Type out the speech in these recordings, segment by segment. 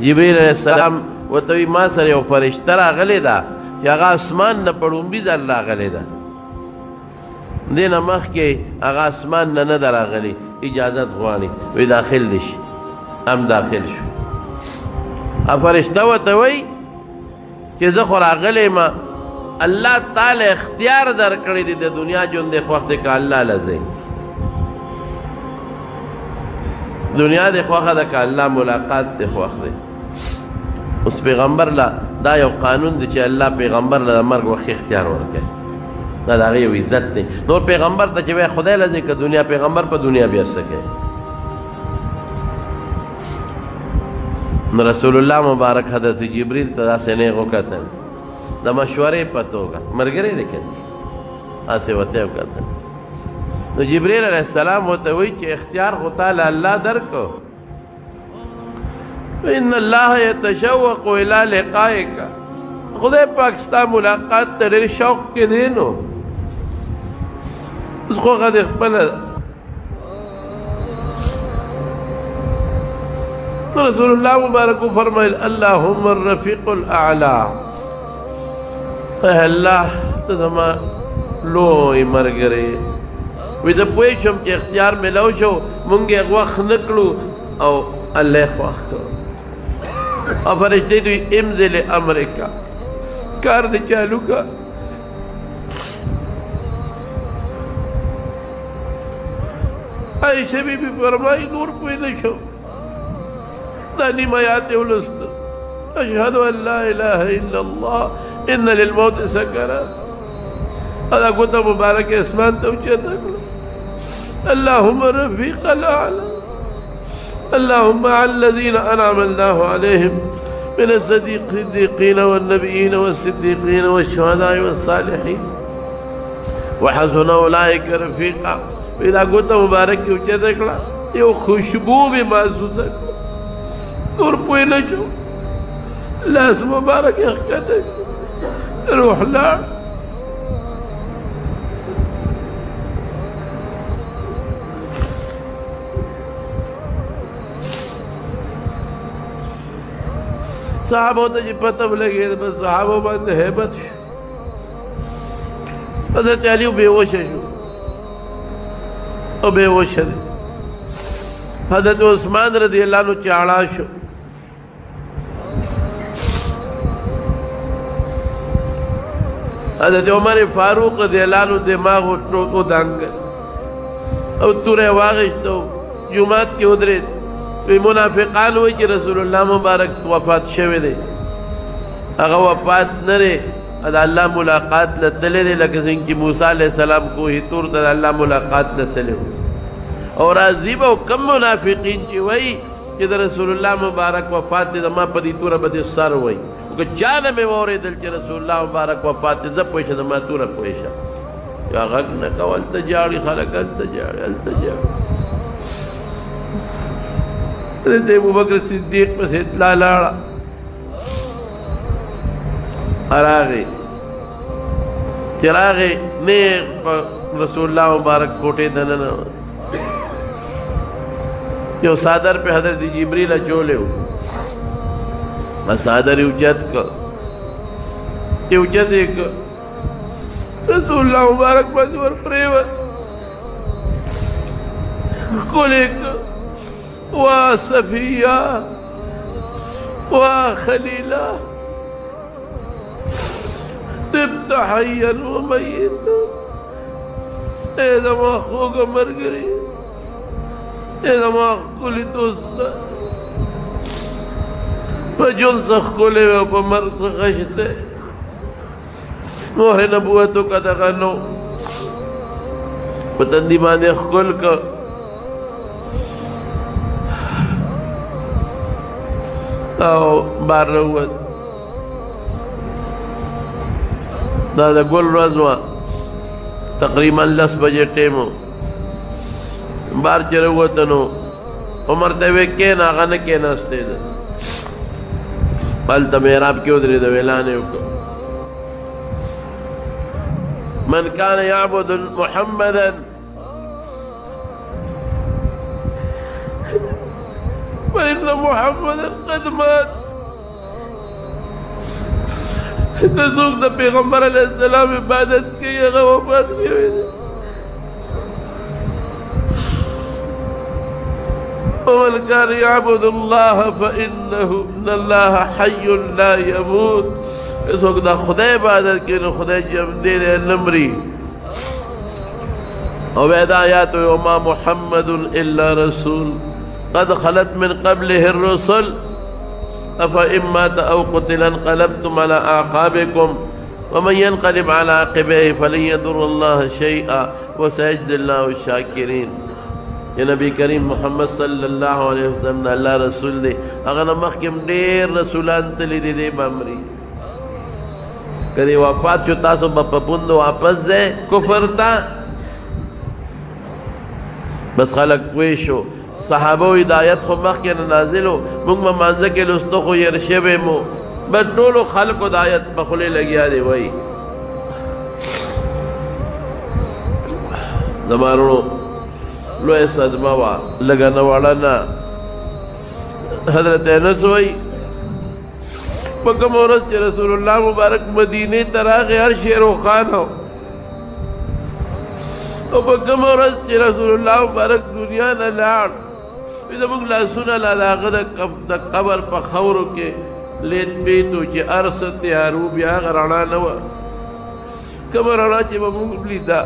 جبريل علیہ السلام ورته وی ما سره یو فرشته راغلی ده چې هغه اسمان نه په ړومبي ځل راغلی ده، دې نه مخکې هغه اسمان نه نه ده راغلي، اجازت غواړي، وی داخل دې شي. هم داخل شو. فرشته ورته وی چې زه خو راغلی یم، الله تعالی اختیار درکړی دی د دنیا ژوند دې خوښ دی که الله له ځئ، دنیا دې خوښه ده که الله ملاقات دې خوښ دی. اوس پیغمبر له دا یو قانون دی چې الله پیغمبر له د مرګ وخت اختیار ورکوي، دا د هغې یو عزت دی. نور پیغمبر ته چې وایي خدای له ځئ که دنیا، پیغمبر په دنیا بیا څه کوي؟ نو رسول الله مبارک حضرت جبریل ته داسې نیغ وکتل د مشورې په توګه، ملګری دی که هسې ورته یې وکتل. نو جبریل علیه السلام ورته وایي چې اختیار خو تا له الله درکړو، ان الله یتشوق الی لقائک، خدای پاک ستا ملاقات ته ډېر شوق کې دی. نو اوس خوښه دې خپله ده. رسول الله مبارک فرمایل اللهم الرفیق الاعلی، اے الله ته زما لوی ملګری. وی زه پوه شم چې اختیار میلاو شو، مونږ یې وخت نه کړو او الله یې خوښ کړو. او فرشتې دوی امضل امرکا، کار دې چالو کا. عائشہ بی بی فرمائی نور پوه نه شو، دا نیم آیات ولست اشهد ان لا اله الا الله ان للموت سکرات. ادا ګوته مبارک اسمان ته اوچته کړه، اللهم رفيق الاعلى، اللهم على الذين انعم الله عليهم من الصديقين والنبيين والصديقين والشهداء والصالحين وحسن اولئك رفيقا. ادا ګوته مبارک اوچته کړه، یو خوشبو به محسوسه کړه. نور پوه نه شو، لاس مبارک یې ښکته روح لاړ. صحابو ته چې پته ولګېده بس صحابو باندې هیبت شو. حضرت علي بېهوشه شو او بېهوشه دی. حضرت عثمان رضی اللہ عنہ چاڑا شو. حضرت عمر فاروق رضی اللہ عنہ دماغ کو دانگ او تورے واغشتو جماعت کی ادرید. وی منافقان ہوئی کہ رسول اللہ مبارک وفات شوے دے، اگا وفات نرے ادا اللہ ملاقات لتلے دے، لکہ سنگ کی موسیٰ علیہ السلام کو ہی تور دا اللہ ملاقات لتلے ہو. اور عزیب او کم منافقین چی وئی کہ دا رسول اللہ مبارک وفات دے دما پدی تورا بدی سر وئی کہ چانا میں وورے دل چی رسول اللہ مبارک وفات دے زب پوشا دما تورا پوشا یا غق نکو التجاڑی خلق التجاڑی التجاڑی. حضرت ابو بکر صدیق پس اطلاع لارا اراغی چراغی نیغ رسول اللہ مبارک کوٹے دننا یو صادر پہ حضرت جبریل چولے ہو، صادر اوچت کا اوچت ایک رسول اللہ مبارک مجور پریوت کل ایک وا صفیہ وا خلیلہ تبت حیا و میت. اے زمان خوگا مرگری، اے زمان کلی دوستا پا جن سخ کلے و پا مرگ سخشتے موہ نبوتو کا دغنو پا تندی مانے خکل کا او بار روت دا گل رزوان تقریبا 10 بجے ٹیمو بار چروتنو عمر تیوے کین آغا نکین استے دا پالتا میراب کیوں دری دا ویلانے کو من کان یعبد محمدا فإن محمد قد مات. د څوک د پیغمبر علیه السلام عبادت کوي هغه وفات شوی دی. ومن كان يعبد الله فإنه إن الله حي لا يموت. څوک د خدای عبادت کوي نو خدای ژوندی دی نه مري. او بیا دا آیات وما محمد الا رسول قد خلت من قبله الرسل أفإن مات أو قتل انقلبتم على أعقابكم ومن ينقلب على عقبيه فلن يضر الله شيئا وسيجزي الله الشاكرين. یا نبی کریم محمد صلی اللہ علیہ وسلم اللہ رسول دے اگر مخکم ډیر رسولان تلی دی دی بامری کدی وفات شو تاسو بپپوند واپس دے کفر تا بس خلق پویشو صحابه ہدایت خو مخکې نازلو موږ مانځه کې لستو خو ير شوی مو بس ټولو خلقو هدایت په خولې لګیا دی وای زمارو لوی صدمه وا لګا نه واړه نه حضرت انس وای په کوم ورځ چې رسول الله مبارک مدینه ته راغی هر شی روښانه او په کوم ورځ چې رسول الله مبارک دنیا نه لاړ زموږ لاسونه لا د هغه د قبر په خاورو کې لید بیتو چې ارس تیارو بیا هغه رڼا نه وه کومه رڼا چې به موږ لیده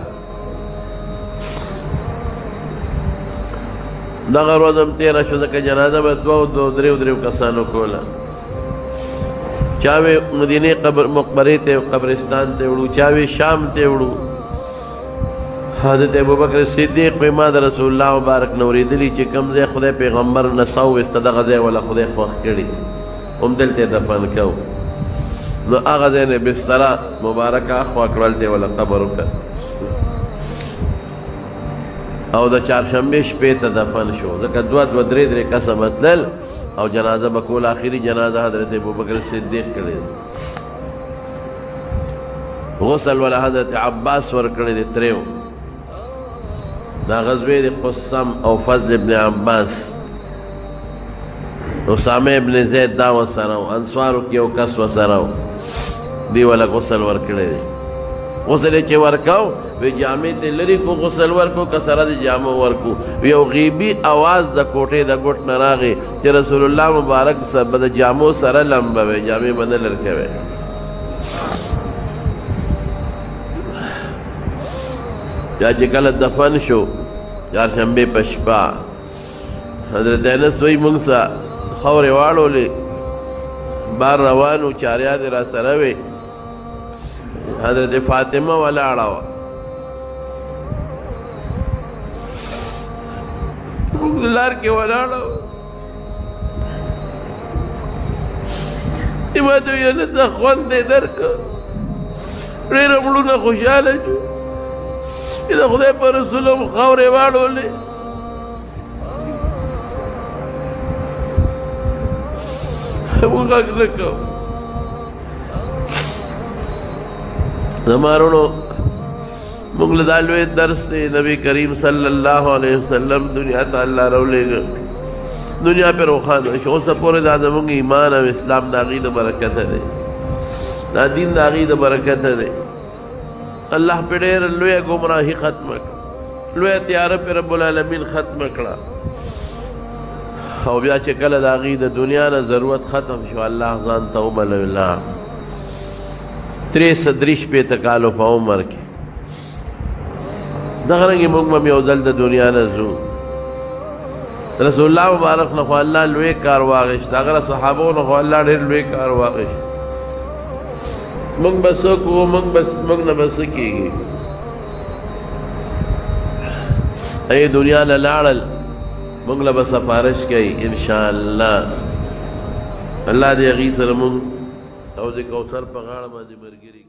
دغه ورځ هم تېره شو ځکه جنازه به دوه دریو کسانو کوله چا وی مدینې مقبرې ته قبرستان ته وړو چا وی شام ته وړو حضرت ابوبکر صدیق په ما د رسول الله مبارک نوریدلی چې کوم ځای خدای پیغمبر نساو استدغه ځای ولا خدای خوښ کړي هم دلته دفن کو نو هغه ځای نه بستر مبارکه خوا کړل دی ولا قبر وکړ او د چهارشنبه شپې ته دفن شو ځکه دوه درې کسه متلل او جنازه بکول آخری جنازه حضرت ابوبکر صدیق کړي غسل ولا حضرت عباس ور کړی دی تریو دا غزوه دی قسم او فضل ابن عباس اسامه ابن زید دا وسرو انصارو کې او کس وسرو دی ولا غسل ور کړی دی غسل چې ورکاو وی جامع ته لري کو غسل ورکو کسره دی جامع ورکو یو غیبی आवाज د کوټې د ګټ نه راغی چې رسول الله مبارک سره د جامو سره لمبه جامع بدل ورکوي یا چې کله دفن شو چهارشنبې په شپه حضرت انس وایي موږ سه خاورې واړولې بار روان و چاریات را سره وې حضرت فاطمه ولاړه وه موږ لار کې ولاړه وه ما ته ویې انسه خوند دې درکړه ډېره مړونه خوشحاله شو چې د خدای په رسول هم خاورې واړولې موږ غږ نه کوو زما وروڼو موږ له دا لوی درس دی نبی کریم صلی الله علیه وسلم دنیا ته الله راولېږه دنیا پې روښانه شو اوسه پورې دا زموږ ایمان او اسلام د هغې د برکته دی دا دین د هغې د برکته دی اللہ پہ ډیر لوی گمراہی ختم کړه لوی تیاره پہ رب العالمین ختم کړه او بیا چې کله د هغې د دنیا نه ضرورت ختم شو الله ځان ته وبلله 63 کالو په عمر کې دغه رنګې موږ به یو ځل د دنیا نه ځو رسول الله مبارک نه خو الله لوی کار واغېست هغه صحابو نه خو الله ډېر لوی کار واغېست موږ به څه کوو موږ نه به څه کېږي ای دنیا نه لاړل موږ له به سفارش کوي انشاءالله الله دې هغې سره موږ او د کوثر په غاړه باندې ملګري